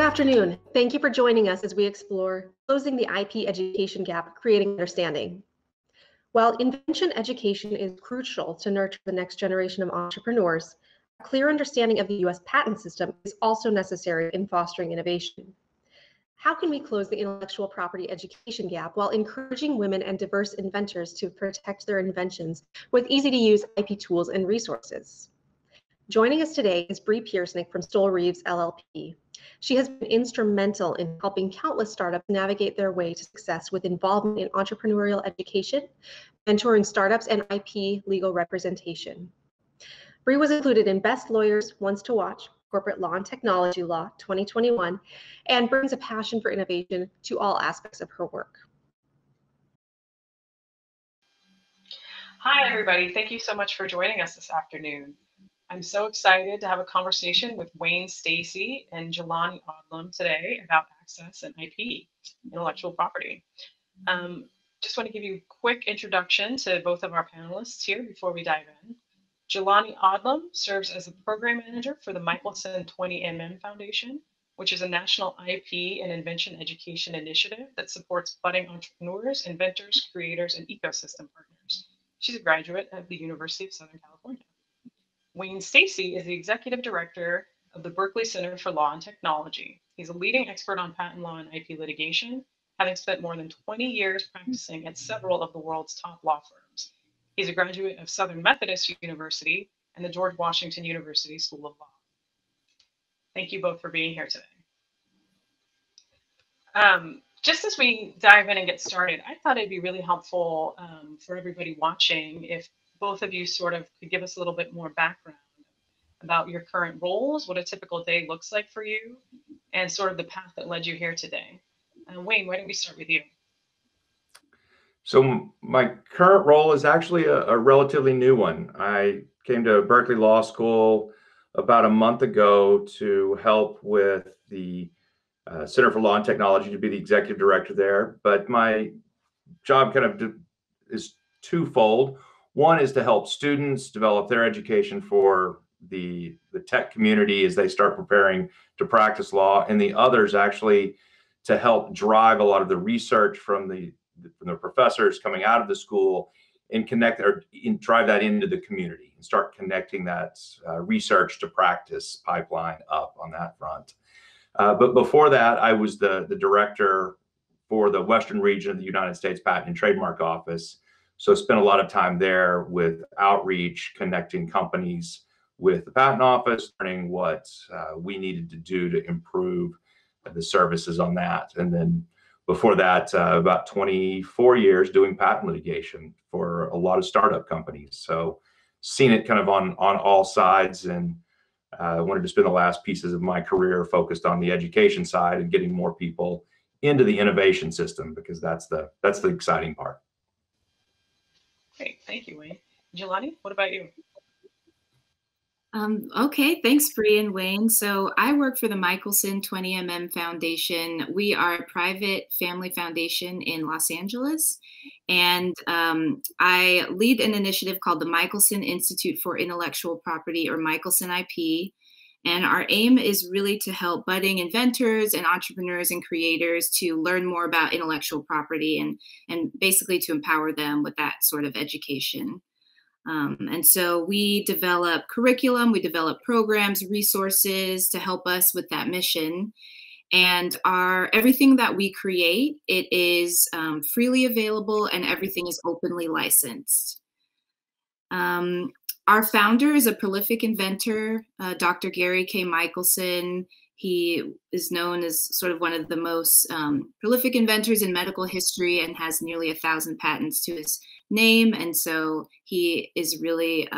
afternoon. Thank you for joining us as we explore closing the IP education gap, creating understanding. While invention education is crucial to nurture the next generation of entrepreneurs, a clear understanding of the U.S. patent system is also necessary in fostering innovation. How can we close the intellectual property education gap while encouraging women and diverse inventors to protect their inventions with easy-to-use IP tools and resources? Joining us today is Brie Pierznik from Stoel Rives, LLP. She has been instrumental in helping countless startups navigate their way to success with involvement in entrepreneurial education, mentoring startups, and IP legal representation. Brie was included in Best Lawyers Once to Watch, Corporate Law and Technology Law 2021, and brings a passion for innovation to all aspects of her work. Hi, everybody. Thank you so much for joining us this afternoon. I'm so excited to have a conversation with Wayne Stacy and Jelani Odlum today about access and IP, intellectual property. Just want to give you a quick introduction to both of our panelists here before we dive in. Jelani Odlum serves as a program manager for the Michelson 20mm Foundation, which is a national IP and invention education initiative that supports budding entrepreneurs, inventors, creators, and ecosystem partners. She's a graduate of the University of Southern California. Wayne Stacy is the executive director of the Berkeley Center for Law and Technology. He's a leading expert on patent law and IP litigation, having spent more than 20 years practicing at several of the world's top law firms. He's a graduate of Southern Methodist University and the George Washington University School of Law. Thank you both for being here today. Just as we dive in and get started, I thought it'd be really helpful for everybody watching if both of you sort of could give us a little bit more background about your current roles, what a typical day looks like for you, and sort of the path that led you here today. Wayne, why don't we start with you? So my current role is actually a relatively new one. I came to Berkeley Law School about a month ago to help with the Center for Law and Technology, to be the executive director there. But my job kind of is twofold. One is to help students develop their education for the tech community as they start preparing to practice law, and the other is actually to help drive a lot of the research from the professors coming out of the school and drive that into the community and start connecting that research to practice pipeline up on that front. But before that, I was the director for the Western region of the United States Patent and Trademark Office. So spent a lot of time there with outreach, connecting companies with the Patent Office, learning what we needed to do to improve the services on that. And then before that, about 24 years doing patent litigation for a lot of startup companies. So seen it kind of on all sides, and I wanted to spend the last pieces of my career focused on the education side and getting more people into the innovation system, because that's the exciting part. Great, thank you, Wayne. Jelani, what about you? Okay, thanks, Brie and Wayne. So I work for the Michaelson 20mm Foundation. We are a private family foundation in Los Angeles, and I lead an initiative called the Michaelson Institute for Intellectual Property, or Michelson IP. And our aim is really to help budding inventors and entrepreneurs and creators to learn more about intellectual property and basically to empower them with that sort of education. And so we develop curriculum, we develop programs, resources to help us with that mission. And everything that we create, it is freely available, and everything is openly licensed. Our founder is a prolific inventor, Dr. Gary K. Michelson. He is known as sort of one of the most prolific inventors in medical history and has nearly 1,000 patents to his name. And so he is really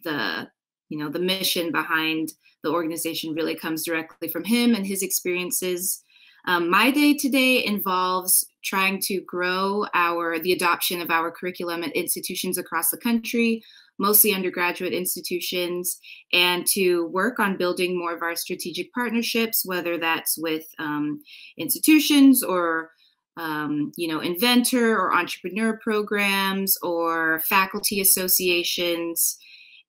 the mission behind the organization really comes directly from him and his experiences. My day today involves trying to grow the adoption of our curriculum at institutions across the country, mostly undergraduate institutions, and to work on building more of our strategic partnerships, whether that's with institutions or inventor or entrepreneur programs or faculty associations.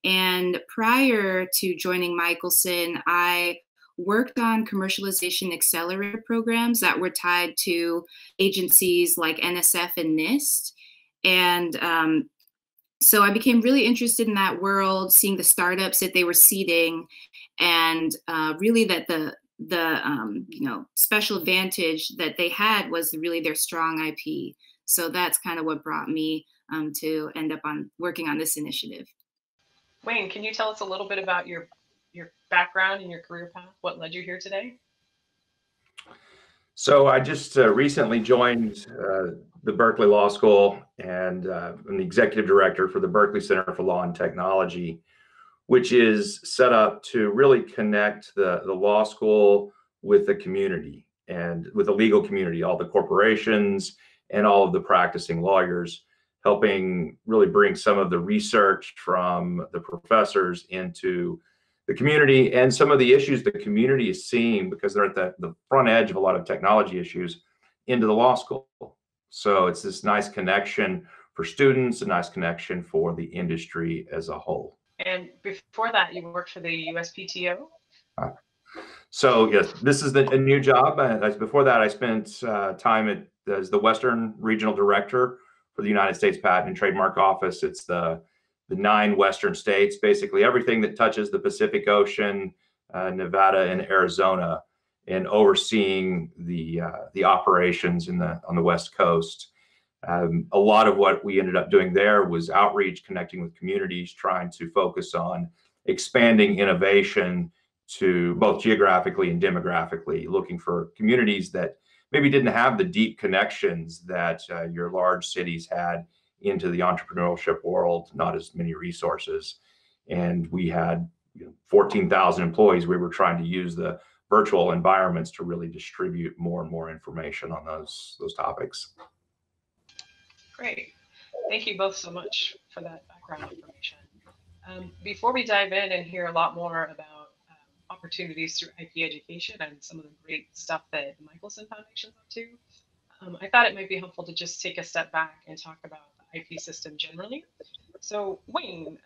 And prior to joining Michelson, I worked on commercialization accelerator programs that were tied to agencies like NSF and NIST. And so I became really interested in that world, seeing the startups that they were seeding, and really that the special advantage that they had was really their strong IP. So that's kind of what brought me to end up on working on this initiative. Wayne, can you tell us a little bit about your background and your career path? What led you here today? So I just recently joined the Berkeley Law School, and I'm the executive director for the Berkeley Center for Law and Technology, which is set up to really connect the law school with the community and with the legal community, all the corporations and all of the practicing lawyers, helping really bring some of the research from the professors into the community and some of the issues the community is seeing, because they're at the front edge of a lot of technology issues, into the law school. So it's this nice connection for students, a nice connection for the industry as a whole. And before that, you worked for the USPTO? So yes, this is a new job. Before that, I spent time as the Western Regional Director for the United States Patent and Trademark Office. It's the 9 Western states, basically everything that touches the Pacific Ocean, Nevada and Arizona, and overseeing the operations on the West Coast. A lot of what we ended up doing there was outreach, connecting with communities, trying to focus on expanding innovation to both geographically and demographically, looking for communities that maybe didn't have the deep connections that your large cities had into the entrepreneurship world, not as many resources. And we had 14,000 employees. We were trying to use the virtual environments to really distribute more and more information on those topics. Great. Thank you both so much for that background information. Before we dive in and hear a lot more about opportunities through IP education and some of the great stuff that the Michelson Foundation is up to, I thought it might be helpful to just take a step back and talk about the IP system generally. So Wayne,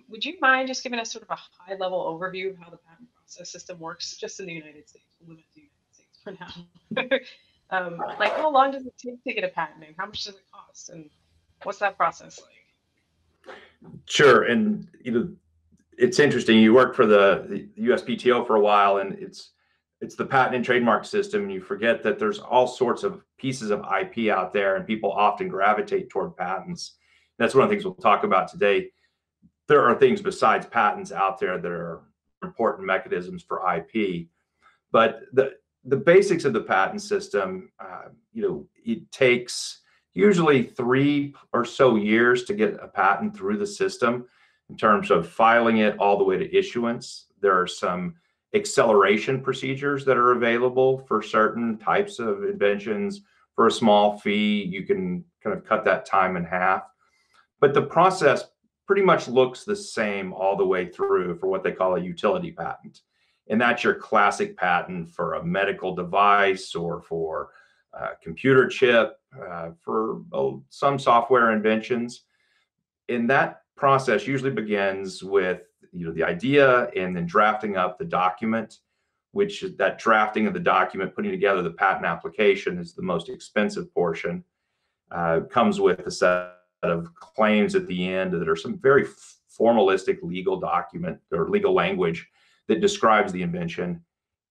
would you mind just giving us sort of a high-level overview of how the patent process system works just in the United States? We'll limit to the United States for now. Like, how long does it take to get a patent, and how much does it cost, and what's that process like? Sure, and it's interesting. You worked for the USPTO for a while, and it's the patent and trademark system, and you forget that there's all sorts of pieces of IP out there, and people often gravitate toward patents. That's one of the things we'll talk about today. There are things besides patents out there that are important mechanisms for IP, but the basics of the patent system, it takes usually 3 or so years to get a patent through the system in terms of filing it all the way to issuance. There are some acceleration procedures that are available for certain types of inventions. For a small fee, you can kind of cut that time in half. But the process pretty much looks the same all the way through for what they call a utility patent. And that's your classic patent for a medical device or for a computer chip, for some software inventions. And that process usually begins with the idea and then drafting up the document, which that drafting of the document, putting together the patent application is the most expensive portion. Comes with a set of claims at the end that are some very formalistic legal document or legal language that describes the invention.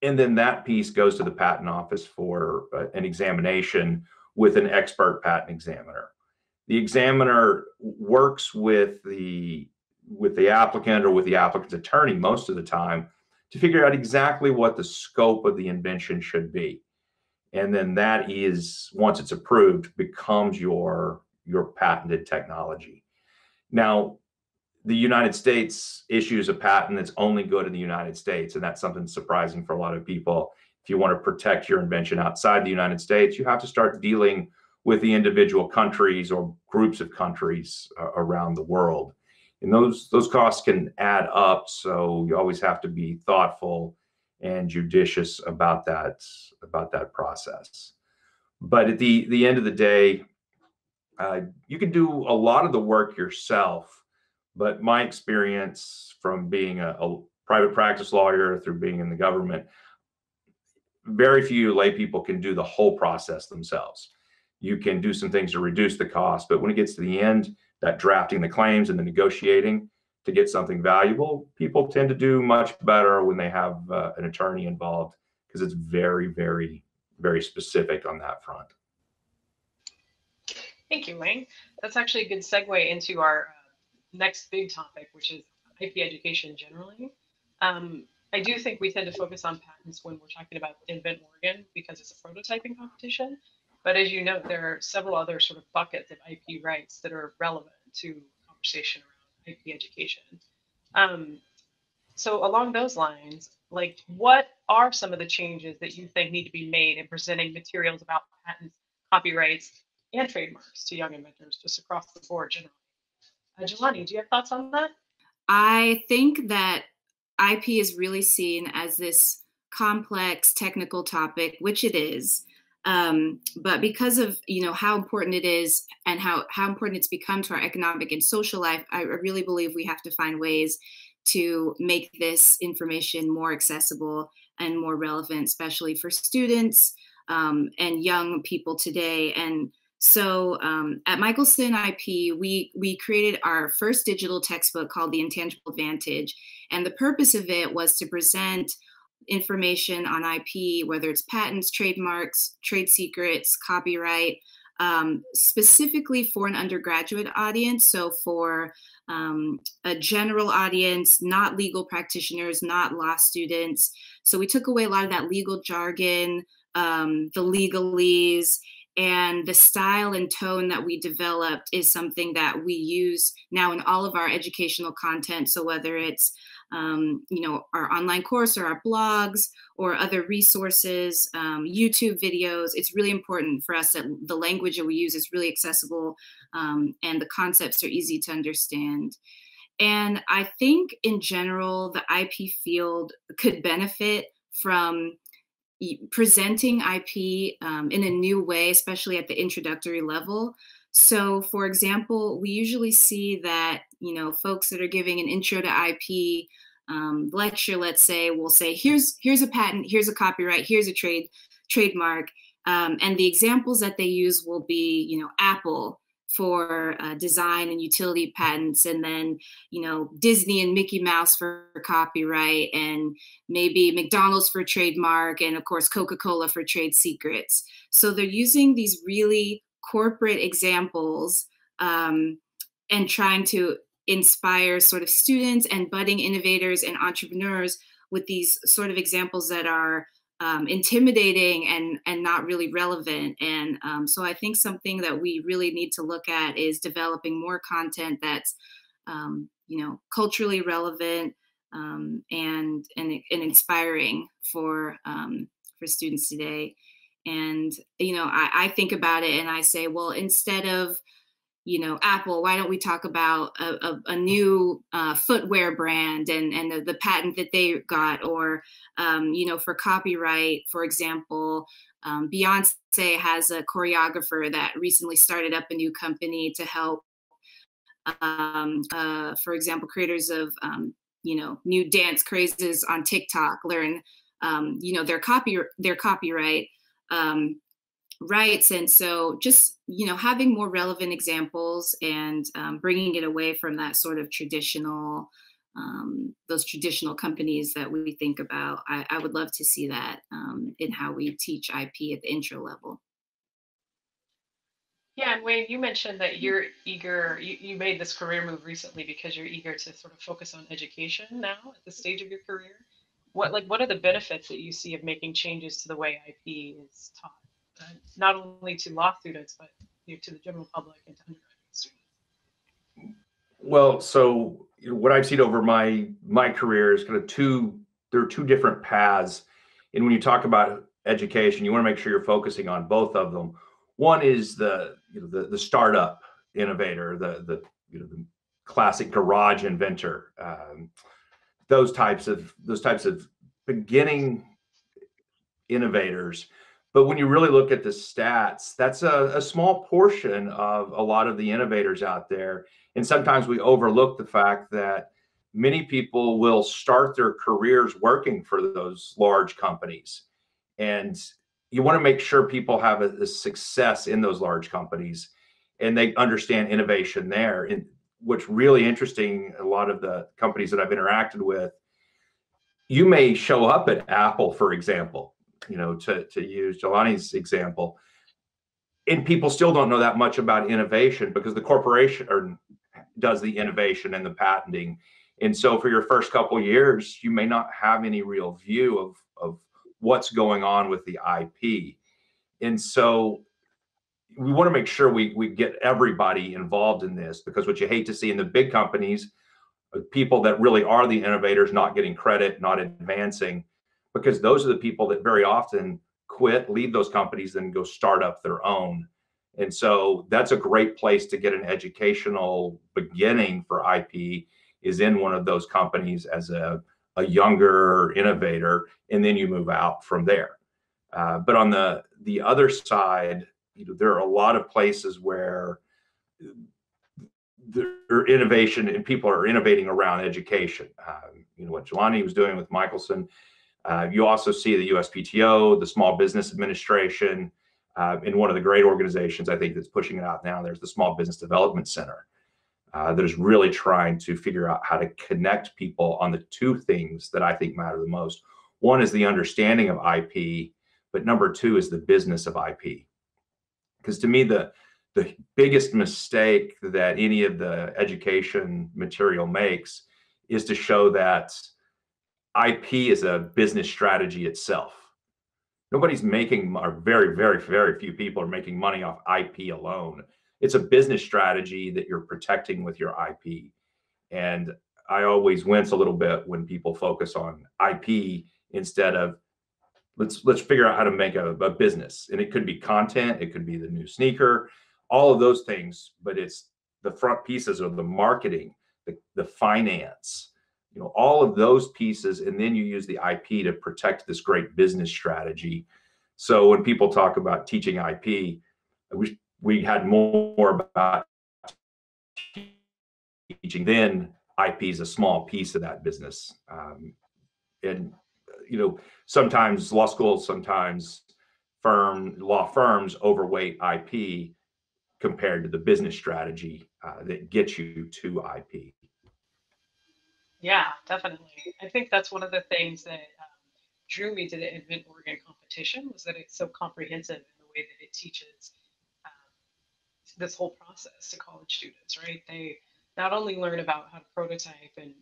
And then that piece goes to the patent office for an examination with an expert patent examiner. The examiner works with the applicant or with the applicant's attorney most of the time to figure out exactly what the scope of the invention should be. And then that is, once it's approved, becomes your patented technology. Now, the United States issues a patent that's only good in the United States, and that's something surprising for a lot of people. If you want to protect your invention outside the United States, you have to start dealing with the individual countries or groups of countries around the world. And those costs can add up, so you always have to be thoughtful and judicious about that process. But at the end of the day, you can do a lot of the work yourself. But my experience from being a private practice lawyer through being in the government, very few lay people can do the whole process themselves. You can do some things to reduce the cost, but when it gets to the end, that drafting the claims and the negotiating to get something valuable, people tend to do much better when they have an attorney involved, because it's very, very, very specific on that front. Thank you, Wayne. That's actually a good segue into our next big topic, which is IP education generally. I do think we tend to focus on patents when we're talking about Invent Oregon because it's a prototyping competition. But as you know, there are several other sort of buckets of IP rights that are relevant to conversation around IP education. So along those lines, like, what are some of the changes that you think need to be made in presenting materials about patents, copyrights, and trademarks to young inventors just across the board generally? Jelani, do you have thoughts on that? I think that IP is really seen as this complex technical topic, which it is. But because of how important it is and how important it's become to our economic and social life, I really believe we have to find ways to make this information more accessible and more relevant, especially for students and young people today. And so at Michelson IP, we created our first digital textbook called The Intangible Advantage. And the purpose of it was to present information on IP, whether it's patents, trademarks, trade secrets, copyright, specifically for an undergraduate audience. So for a general audience, not legal practitioners, not law students. So we took away a lot of that legal jargon, the legalese, and the style and tone that we developed is something that we use now in all of our educational content. So whether it's our online course or our blogs or other resources, YouTube videos, it's really important for us that the language that we use is really accessible and the concepts are easy to understand. And I think in general, the IP field could benefit from presenting IP in a new way, especially at the introductory level. So, for example, we usually see that, folks that are giving an intro to IP lecture, let's say, will say, here's a patent, here's a copyright, here's a trademark. And the examples that they use will be, Apple for design and utility patents, and then, Disney and Mickey Mouse for copyright, and maybe McDonald's for trademark, and of course, Coca-Cola for trade secrets. So they're using these really corporate examples and trying to inspire sort of students and budding innovators and entrepreneurs with these sort of examples that are intimidating and not really relevant. And so I think something that we really need to look at is developing more content that's, culturally relevant and inspiring for students today. And, I think about it and I say, well, instead of, Apple, why don't we talk about a new footwear brand and the patent that they got, or, for copyright, for example, Beyonce has a choreographer that recently started up a new company to help, for example, creators of, new dance crazes on TikTok learn, their copyright rights. And so just, having more relevant examples and bringing it away from that sort of traditional, those traditional companies that we think about. I would love to see that in how we teach IP at the intro level. Yeah, and Wayne, you mentioned that you're eager, you made this career move recently because you're eager to sort of focus on education now at this stage of your career. What are the benefits that you see of making changes to the way IP is taught? Not only to law students, but to the general public and to undergraduate students? Well, so what I've seen over my career is kind of there are two different paths. And when you talk about education, you want to make sure you're focusing on both of them. One is the startup innovator, the classic garage inventor, those types of beginning innovators. But when you really look at the stats, that's a small portion of a lot of the innovators out there. And sometimes we overlook the fact that many people will start their careers working for those large companies. And you want to make sure people have a success in those large companies and they understand innovation there. And what's really interesting, a lot of the companies that I've interacted with, you may show up at Apple, for example, to use Jelani's example, and people still don't know that much about innovation because the corporation does the innovation and the patenting. And so for your first couple of years, you may not have any real view of what's going on with the IP. And so we want to make sure we get everybody involved in this, because what you hate to see in the big companies, people that really are the innovators not getting credit, not advancing, because those are the people that very often quit, leave those companies, and go start up their own. And so that's a great place to get an educational beginning for IP, is in one of those companies as a younger innovator, and then you move out from there. But on the other side, there are a lot of places where there innovation and people are innovating around education. What Jelani was doing with Michelson. You also see the USPTO, the Small Business Administration, and one of the great organizations I think that's pushing it out now, there's the Small Business Development Center, that is really trying to figure out how to connect people on the two things that I think matter the most. One is the understanding of IP, but number two is the business of IP. Because to me, the biggest mistake that any of the education material makes is to show that IP is a business strategy itself. Nobody's making, or very, very, very few people are making money off IP alone. It's a business strategy that you're protecting with your IP. And I always wince a little bit when people focus on IP instead of let's figure out how to make a business. And it could be content, it could be the new sneaker, all of those things, but it's the front pieces of the marketing, the finance, all of those pieces. And then you use the IP to protect this great business strategy. So when people talk about teaching IP, I wish we had more about teaching. Then IP is a small piece of that business. And sometimes law schools, sometimes law firms overweight IP compared to the business strategy that gets you to IP. Yeah, definitely. I think that's one of the things that drew me to the Invent Oregon competition, was that it's so comprehensive in the way that it teaches this whole process to college students, right? They not only learn about how to prototype and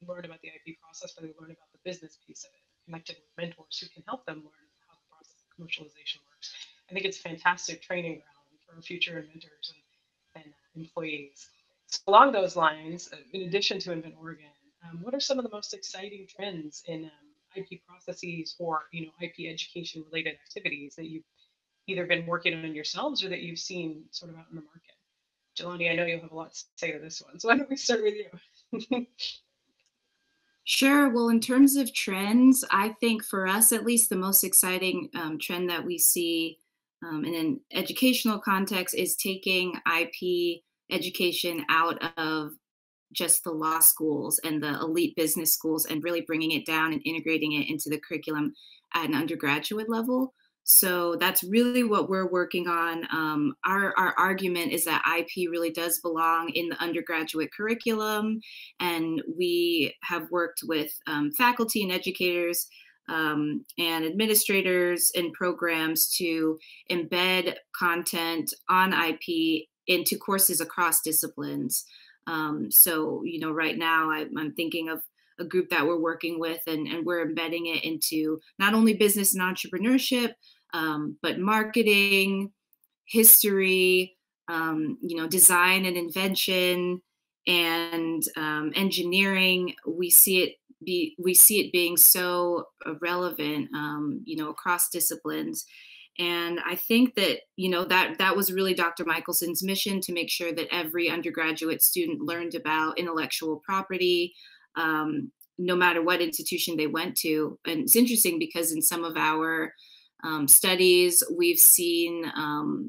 learn about the IP process, but they learn about the business piece of it, connected with mentors who can help them learn how the process of commercialization works. I think it's fantastic training ground for future inventors and employees. So along those lines, in addition to Invent Oregon, what are some of the most exciting trends in IP processes or IP education related activities that you've either been working on yourselves or that you've seen sort of out in the market? Jelani, I know you'll have a lot to say to this one, so why don't we start with you? Sure. Well, in terms of trends, I think for us, at least, the most exciting trend that we see in an educational context is taking IP education out of just the law schools and the elite business schools and really bringing it down and integrating it into the curriculum at an undergraduate level. So that's really what we're working on. Our argument is that IP really does belong in the undergraduate curriculum, and we have worked with faculty and educators and administrators in programs to embed content on IP into courses across disciplines. So, right now I'm thinking of a group that we're working with, and we're embedding it into not only business and entrepreneurship, but marketing, history, design and invention, and engineering. We see it being so relevant, across disciplines. And I think that, that was really Dr. Michelson's mission, to make sure that every undergraduate student learned about intellectual property, no matter what institution they went to. And it's interesting because in some of our studies, we've seen,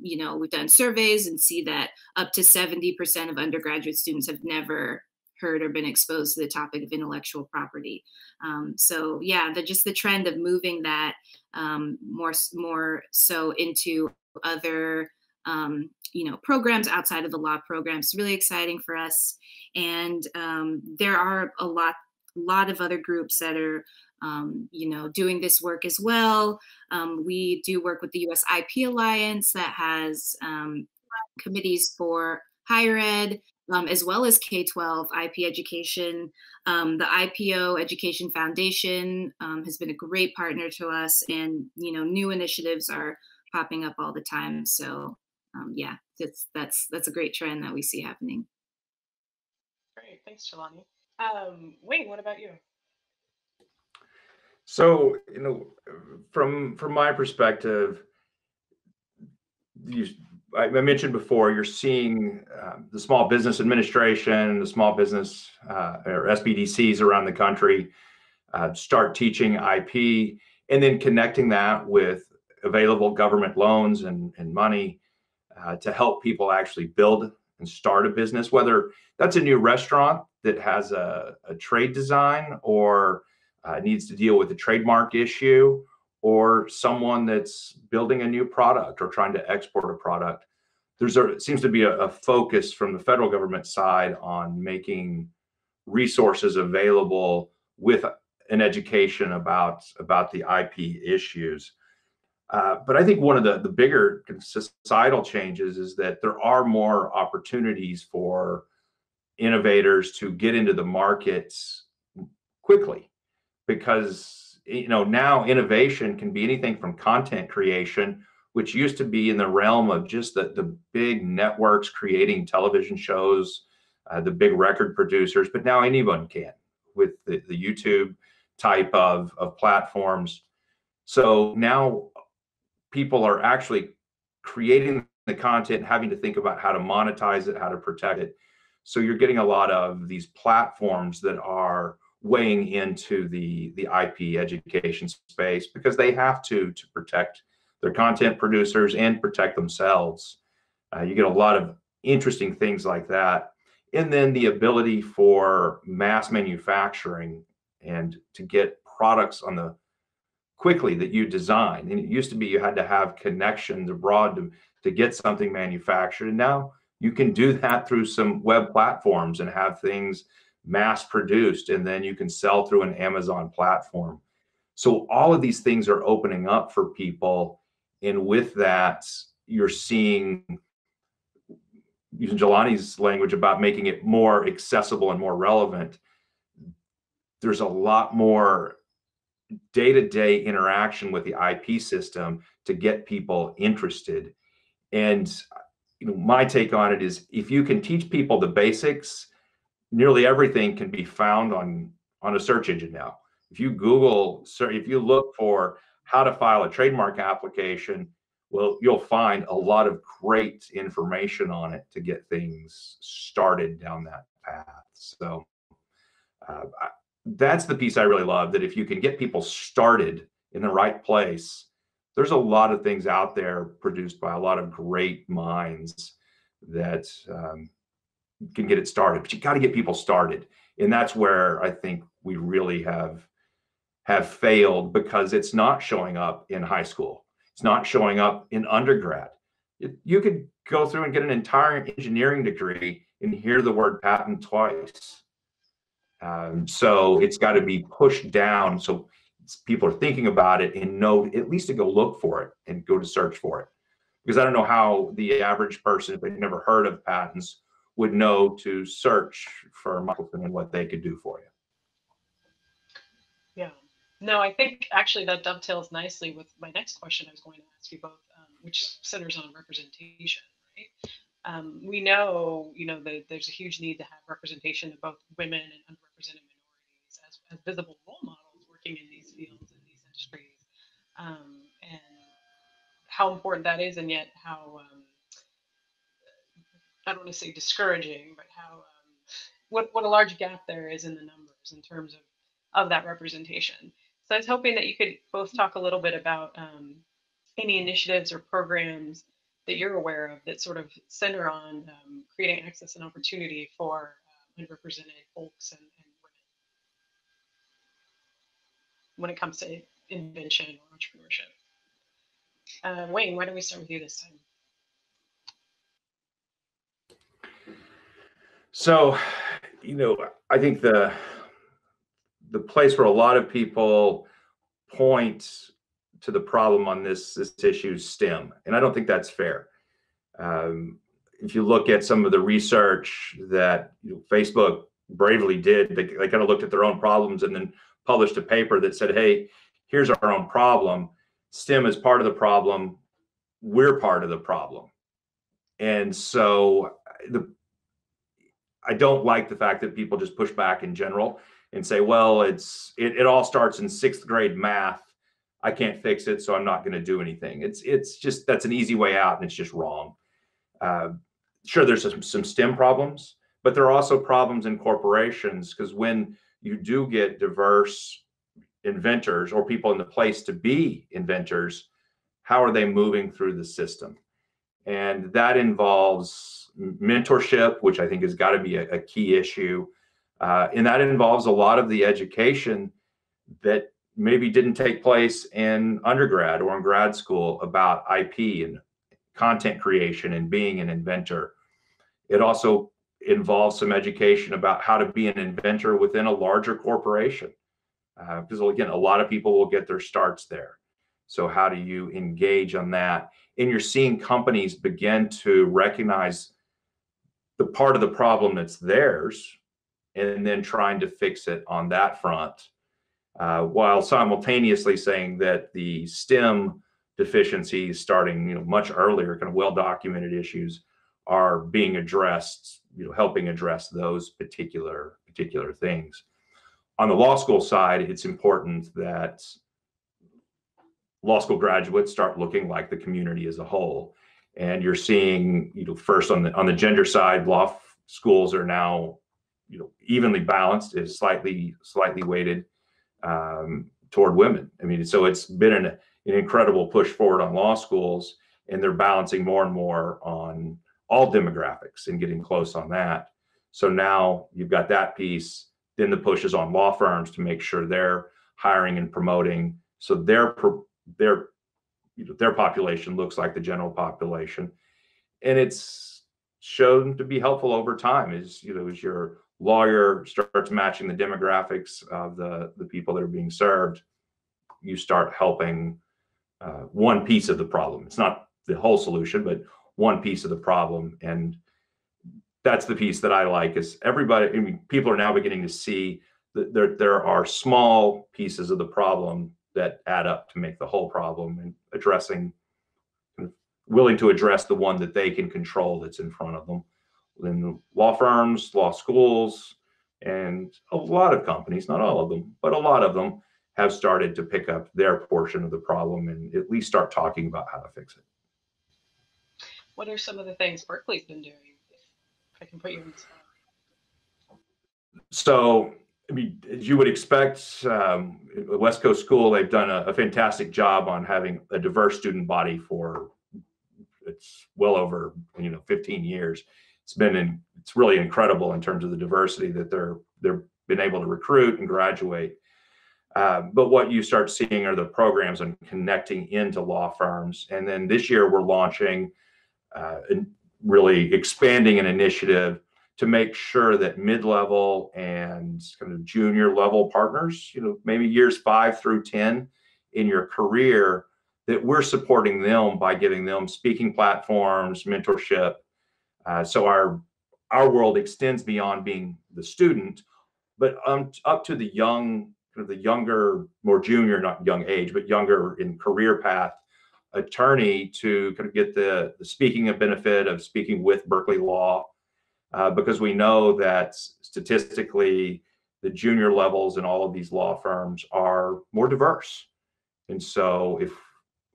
we've done surveys and see that up to 70% of undergraduate students have never heard or been exposed to the topic of intellectual property. So yeah, just the trend of moving that more so into other programs outside of the law programs is really exciting for us. And there are a lot of other groups that are doing this work as well. We do work with the U.S. IP Alliance that has committees for higher ed, as well as K-12 IP education. The IPO Education Foundation has been a great partner to us, and new initiatives are popping up all the time. So yeah, that's a great trend that we see happening. Great, thanks, Jelani. Wayne, what about you? So, from my perspective, I mentioned before, you're seeing the Small Business Administration, the small business or SBDCs around the country start teaching IP, and then connecting that with available government loans and money to help people actually build and start a business, whether that's a new restaurant that has a trade design or needs to deal with a trademark issue, or someone that's building a new product or trying to export a product. There seems to be a focus from the federal government side on making resources available with an education about the IP issues. But I think one of the bigger societal changes is that there are more opportunities for innovators to get into the markets quickly, because now innovation can be anything from content creation, which used to be in the realm of just the big networks creating television shows, the big record producers, but now anyone can with the YouTube type of platforms. So now people are actually creating the content, having to think about how to monetize it, how to protect it. So you're getting a lot of these platforms that are weighing into the IP education space because they have to protect their content producers and protect themselves. You get a lot of interesting things like that. And then the ability for mass manufacturing and to get products on the quickly that you design. And it used to be you had to have connections abroad to get something manufactured. And now you can do that through some web platforms and have things mass produced, and then you can sell through an Amazon platform. So all of these things are opening up for people. And with that, you're seeing, using Jelani's language about making it more accessible and more relevant, there's a lot more day-to-day interaction with the IP system to get people interested. And my take on it is, if you can teach people the basics, nearly everything can be found on a search engine now. If you if you look for how to file a trademark application, well, you'll find a lot of great information on it to get things started down that path. So that's the piece I really love, that if you can get people started in the right place, there's a lot of things out there produced by a lot of great minds that can get it started, but you got to get people started. And that's where I think we really have failed, because it's not showing up in high school. It's not showing up in undergrad. You could go through and get an entire engineering degree and hear the word patent twice. So it's got to be pushed down so people are thinking about it and know at least to go look for it and go to search for it. Because I don't know how the average person, if they've never heard of patents, would know to search for Michelson and what they could do for you. Yeah. No, I think actually that dovetails nicely with my next question I was going to ask you both, which centers on representation, right? We know, that there's a huge need to have representation of both women and underrepresented minorities as visible role models working in these fields and these industries, and how important that is, and yet how, I don't want to say discouraging, but how, what a large gap there is in the numbers in terms of that representation. So I was hoping that you could both talk a little bit about any initiatives or programs that you're aware of that sort of center on creating access and opportunity for underrepresented folks and women when it comes to invention or entrepreneurship. Wayne, why don't we start with you this time? So, I think the place where a lot of people point to the problem on this issue is STEM, and I don't think that's fair. If you look at some of the research that Facebook bravely did, they kind of looked at their own problems and then published a paper that said, hey, here's our own problem. STEM is part of the problem. We're part of the problem. And so I don't like the fact that people just push back in general and say, well, it all starts in 6th grade math. I can't fix it, so I'm not going to do anything. It's just, that's an easy way out, and it's just wrong. Sure, there's some STEM problems, but there are also problems in corporations, because when you do get diverse inventors or people in the place to be inventors, how are they moving through the system? And that involves mentorship, which I think has got to be a key issue. And that involves a lot of the education that maybe didn't take place in undergrad or in grad school about IP and content creation and being an inventor. It also involves some education about how to be an inventor within a larger corporation. Because again, a lot of people will get their starts there. So how do you engage on that? And you're seeing companies begin to recognize the part of the problem that's theirs and then trying to fix it on that front, while simultaneously saying that the STEM deficiencies starting much earlier, kind of well-documented issues, are being addressed, helping address those particular things. On the law school side, it's important that law school graduates start looking like the community as a whole. And you're seeing, first on the gender side, law schools are now, evenly balanced, is slightly weighted toward women. I mean, so it's been an incredible push forward on law schools, and they're balancing more and more on all demographics and getting close on that. So now you've got that piece. Then the push is on law firms to make sure they're hiring and promoting, so their population looks like the general population. And it's shown to be helpful over time as your lawyer starts matching the demographics of the people that are being served, you start helping one piece of the problem. It's not the whole solution, but one piece of the problem. And that's the piece that I like, is people are now beginning to see that there are small pieces of the problem that add up to make the whole problem, and willing to address the one that they can control that's in front of them. In law firms, law schools, and a lot of companies, not all of them, but a lot of them have started to pick up their portion of the problem and at least start talking about how to fix it. What are some of the things Berkeley's been doing? If I can put you on the spot. So, as you would expect, West Coast School, they've done a fantastic job on having a diverse student body for, it's well over 15 years. It's really incredible in terms of the diversity that they've been able to recruit and graduate. But what you start seeing are the programs on connecting into law firms. And then this year we're launching and really expanding an initiative to make sure that mid-level and kind of junior level partners, maybe years 5 through 10 in your career, that we're supporting them by giving them speaking platforms, mentorship. So our world extends beyond being the student, but up to the younger, more junior, not young age, but younger in career path attorney, to kind of get the speaking benefit of speaking with Berkeley Law, because we know that statistically the junior levels in all of these law firms are more diverse. And so if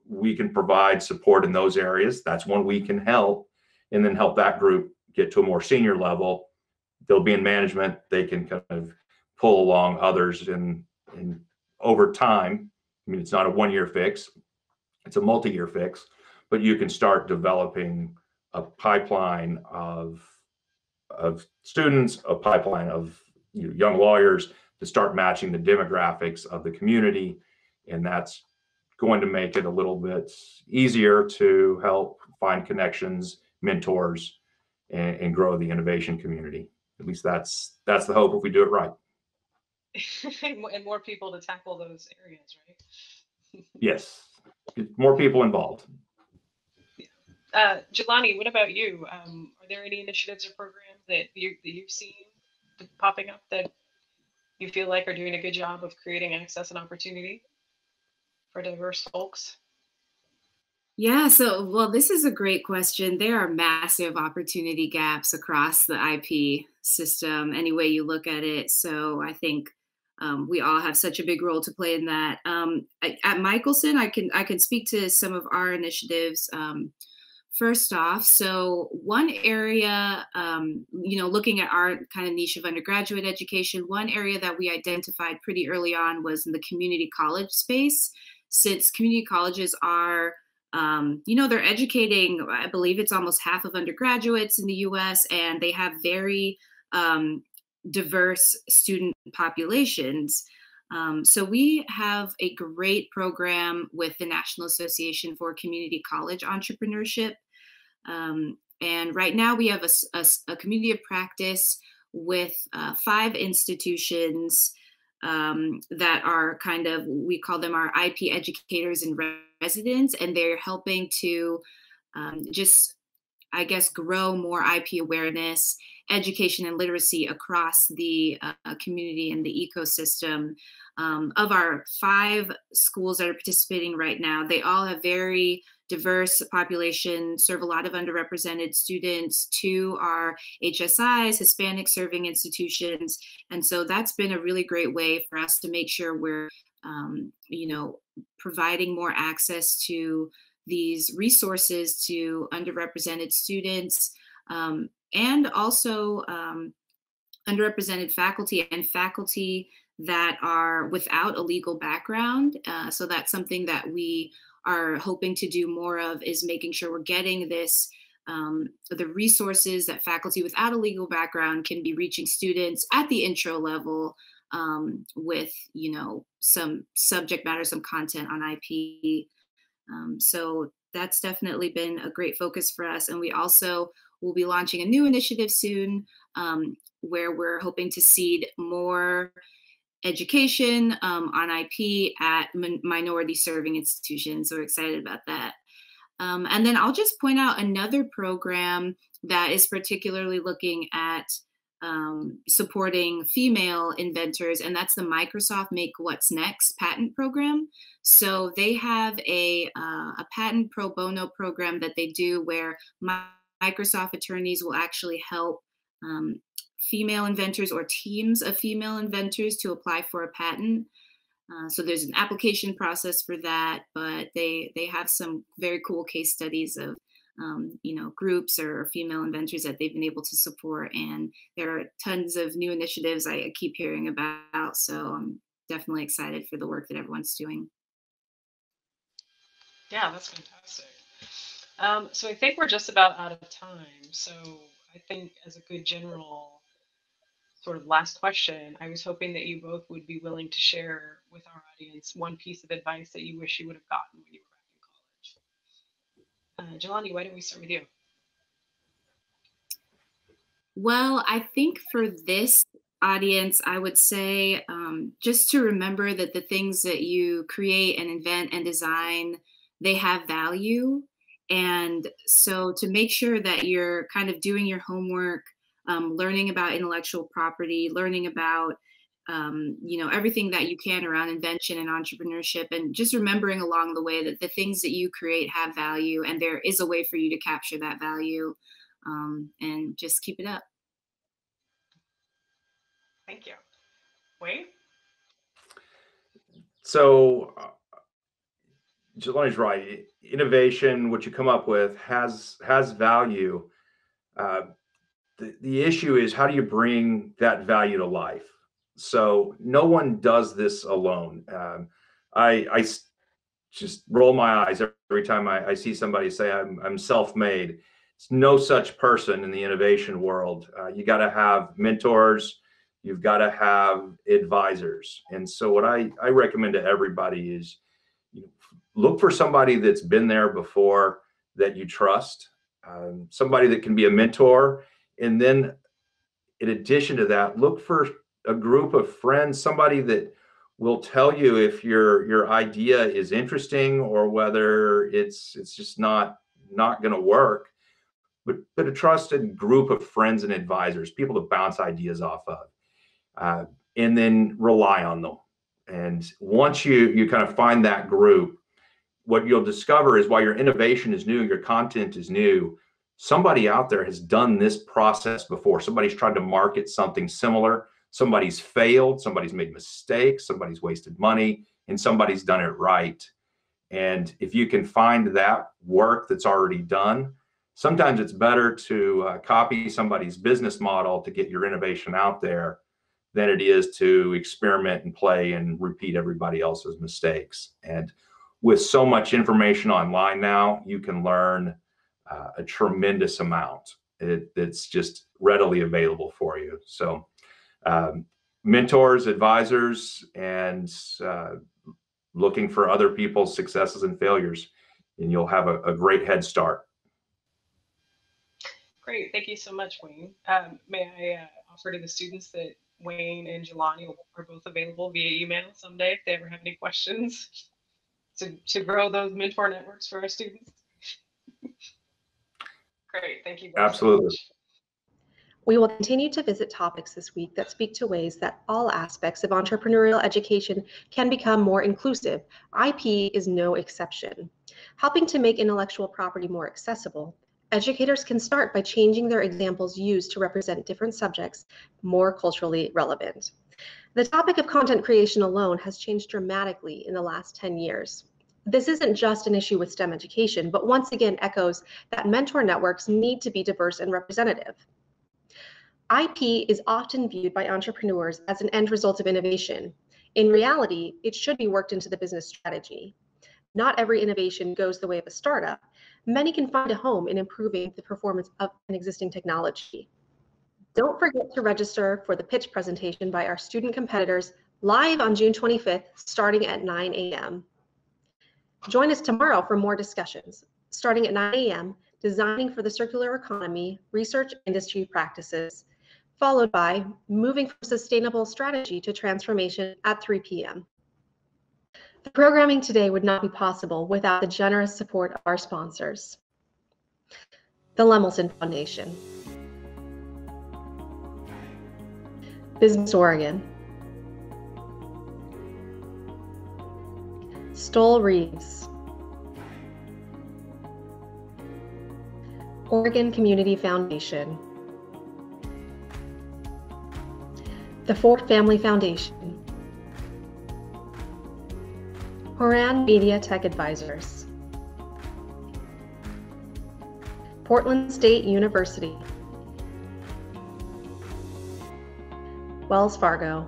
we can provide support in those areas, that's one we can help, and then help that group get to a more senior level. They'll be in management. They can kind of pull along others, and over time, it's not a one-year fix, it's a multi-year fix, but you can start developing a pipeline of of students, a pipeline of young lawyers to start matching the demographics of the community. And that's going to make it a little bit easier to help find connections, mentors, and grow the innovation community. At least that's the hope if we do it right. And more people to tackle those areas, right? Yes, get more people involved. Jelani, what about you? Are there any initiatives or programs that you've seen popping up that you feel like are doing a good job of creating access and opportunity for diverse folks? Yeah, so, well, this is a great question. There are massive opportunity gaps across the IP system, any way you look at it. So I think we all have such a big role to play in that. At Michelson, I can speak to some of our initiatives. First off, so one area, looking at our kind of niche of undergraduate education, one area that we identified pretty early on was in the community college space, since community colleges are they're educating, I believe it's almost half of undergraduates in the US, and they have very diverse student populations. So we have a great program with the National Association for Community College Entrepreneurship. And right now we have a community of practice with 5 institutions that are kind of, we call them our IP educators and residents, and they're helping to grow more IP awareness, education, and literacy across the community and the ecosystem. Of our 5 schools that are participating right now, they all have very diverse population, serve a lot of underrepresented students. 2 are HSIs, Hispanic serving institutions. And so that's been a really great way for us to make sure we're, providing more access to these resources to underrepresented students, and also underrepresented faculty and faculty that are without a legal background. So that's something that we are hoping to do more of, is making sure we're getting this, the resources that faculty without a legal background can be reaching students at the intro level, with, some subject matter, some content on IP. So that's definitely been a great focus for us. And we also will be launching a new initiative soon, where we're hoping to seed more education on IP at minority serving institutions. So we're excited about that. And then I'll just point out another program that is particularly looking at supporting female inventors, and that's the Microsoft Make What's Next patent program. So they have a patent pro bono program that they do where Microsoft attorneys will actually help female inventors or teams of female inventors to apply for a patent. So there's an application process for that, but they have some very cool case studies of groups or female inventors that they've been able to support. And there are tons of new initiatives I keep hearing about. So I'm definitely excited for the work that everyone's doing. Yeah, that's fantastic. So I think we're just about out of time. So I think as a good general sort of last question, I was hoping that you both would be willing to share with our audience one piece of advice that you wish you would have gotten when you were back in college. Jelani, why don't we start with you? Well, I think for this audience, I would say just to remember that the things that you create and invent and design, they have value. And so to make sure that you're kind of doing your homework, learning about intellectual property, learning about everything that you can around invention and entrepreneurship, and just remembering along the way that the things that you create have value, and there is a way for you to capture that value, and just keep it up. Thank you. Wayne? So Jelani's right. Innovation, what you come up with, has value. The issue is, how do you bring that value to life? So no one does this alone. I just roll my eyes every time I see somebody say I'm self-made. It's no such person in the innovation world. You got to have mentors. You've got to have advisors. And so what I recommend to everybody is, look for somebody that's been there before that you trust, somebody that can be a mentor. And then in addition to that, look for a group of friends, somebody that will tell you if your idea is interesting or whether it's just not going to work. But a trusted group of friends and advisors, people to bounce ideas off of, and then rely on them. And once you kind of find that group, what you'll discover is while your innovation is new, your content is new, somebody out there has done this process before. Somebody's tried to market something similar. Somebody's failed. Somebody's made mistakes. Somebody's wasted money, and somebody's done it right. And if you can find that work that's already done, sometimes it's better to copy somebody's business model to get your innovation out there than it is to experiment and play and repeat everybody else's mistakes. And with so much information online now, you can learn a tremendous amount. It's just readily available for you. So mentors, advisors, and looking for other people's successes and failures, and you'll have a great head start. Great, thank you so much, Wayne. May I offer to the students that Wayne and Jelani are both available via email someday if they ever have any questions to grow those mentor networks for our students. Great, thank you both. Absolutely. So much. We will continue to visit topics this week that speak to ways that all aspects of entrepreneurial education can become more inclusive. IP is no exception. Helping to make intellectual property more accessible, educators can start by changing their examples used to represent different subjects more culturally relevant. The topic of content creation alone has changed dramatically in the last 10 years. This isn't just an issue with STEM education, but once again echoes that mentor networks need to be diverse and representative. IP is often viewed by entrepreneurs as an end result of innovation. In reality, it should be worked into the business strategy. Not every innovation goes the way of a startup. Many can find a home in improving the performance of an existing technology. Don't forget to register for the pitch presentation by our student competitors live on June 25th, starting at 9 a.m. Join us tomorrow for more discussions. Starting at 9 a.m., Designing for the Circular Economy, Research Industry Practices, followed by Moving from Sustainable Strategy to Transformation at 3 p.m. The programming today would not be possible without the generous support of our sponsors. The Lemelson Foundation, Business Oregon, Stoel Rives, Oregon Community Foundation, the Ford Family Foundation, Horan Media Tech Advisors, Portland State University, Wells Fargo,